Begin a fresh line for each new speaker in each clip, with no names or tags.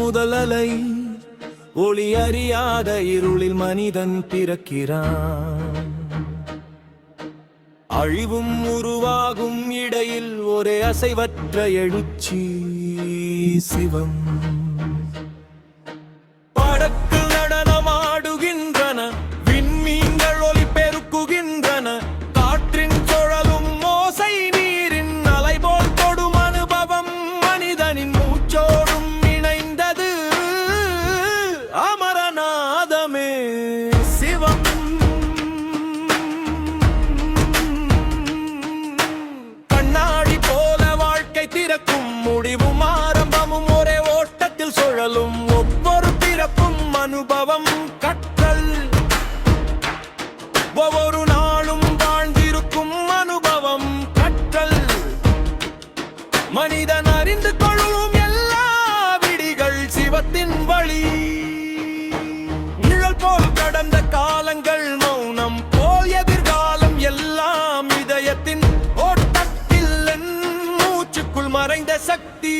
முதல் அலை. ஒளி அறியாத இருளில் மனிதன் பிறக்கிறான். அழிவும் உருவாகும் இடையில் ஒரே அசைவற்ற எழுச்சி சிவம். படக்கு நடனமாடுகின்றன, விண்மீன்கள் ஒளி பெருக்குகின்றன, காற்றின் சுழலும் ஓசை நீரின் அலை போல் தொடும் அனுபவம் மனிதனின் மூச்சோடும் இணைந்தது. அமரநாதமே சிவம். கண்ணாடி போல வாழ்க்கை திறக்கும், முடிவும் ஆரம்பமும் ஒரே ஓட்டத்தில் சுழலும். ஒவ்வொரு பிறப்பும் அனுபவம், கற்றல். ஒவ்வொரு நாளும் வாழ்ந்திருக்கும் அனுபவம், கற்றல். மனிதன் அறிந்து கொள்ளும் எல்லா விடிகள் சிவத்தின் வழி. நிழல் போல் கடந்த காலங்கள், மௌனம் போல் எதிர்காலம், எல்லாம் இதயத்தின் ஓட்டத்தில் என் மூச்சுக்குள் மறைந்த சக்தி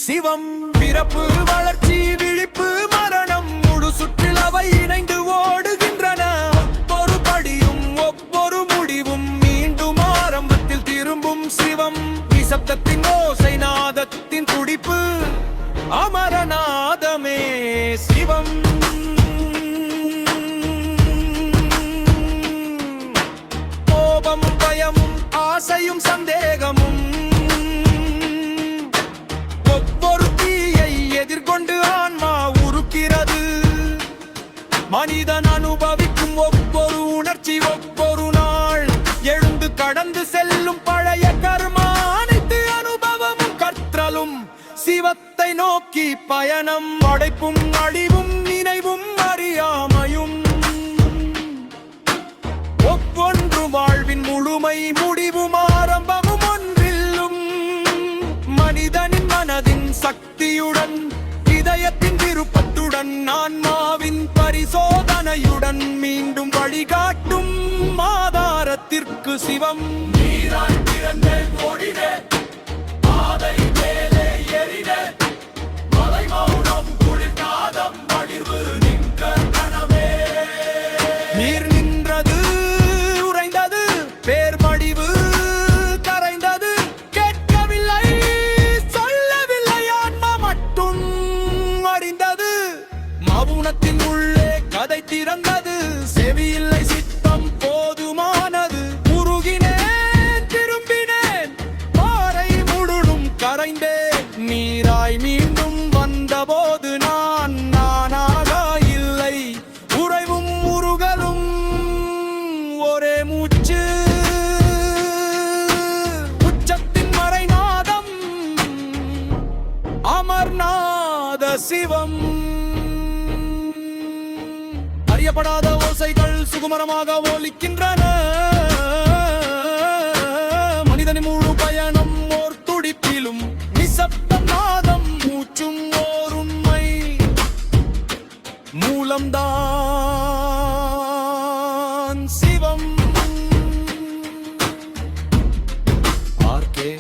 சிவம். பிறப்பு, வளர்ச்சி, விழிப்பு, மரணம், முழு சுற்றில் அவை இணைந்து ஓடுகின்றன. ஒவ்வொரு படியும் ஒவ்வொரு முடிவும் மீண்டும் ஆரம்பத்தில் திரும்பும் சிவம். நிசப்தத்தின் ஓசை, நாதத்தின் துடிப்பு, அமரநாதமே சிவம். கோபமும் பயமும் ஆசையும் சந்தேகமும், ஒவ்வொரு தீயை எதிர்கொண்டு ஆன்மா உருக்கிறது. மனிதன் அனுபவிக்கும் ஒவ்வொரு உணர்ச்சி, ஒவ்வொரு நாள் எழுந்து கடந்து செல்லும் பழைய கர்மா. அனைத்து அனுபவமும் கற்றலும் சிவத்தை நோக்கி பயணம். படைப்பும் அழிவும் நினைவும் அறியாமையும், ஒவ்வொன்று வாழ்வின் முழுமை, முடிவும் ஆரம்பமும் ஒன்றில்லும். மனிதனின் மனதின் சக்தியுடன், இதயத்தின் விருப்பத்துடன், ஆன்மாவின் பரிசோதனையுடன் மீண்டும் வழிகாட்டும் ஆதாரத்திற்கு சிவம். நீராய் பிறந்தேன், ஓடினேன், பாதை மேலே ஏறினேன், மலை மௌனம், குளிர்காதம், வடிவு நின்ற கணமே. நீர் நின்றது, உறைந்தது, பேர்மடிவு கரைந்தது. கேட்கவில்லை, சொல்லவில்லை, ஆன்மா மட்டும் அறிந்தது. மவுனத்தின் உள்ளே கதை திறந்தது, செவியில்லை, சித்தம் போதுமானது. உருகினேன், திரும்பினேன், பாறை முழுதும் கரைந்தேன். நீராய் மீண்டும் வந்தபோது நான் நானாக இல்லை. உறைவும் உருகலும் ஒரே மூச்சு. உச்சத்தின் மறைநாதம், அமர்நாத சிவம். அறியப்படாத ஓசைகள் சுகுமரமாக ஒலிக்கின்றன. மனிதனின் முழு பயணம் ஓர் துடிப்பிலும், நிசப்தம் நாதம், மூச்சும் ஓர் உண்மை. மூலம்தான் சிவம். ஆர்கே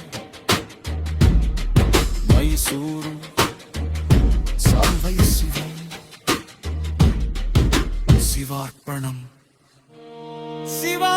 மைசூரு சால்வை சிவம். சிவார்ப்பணம். சிவா.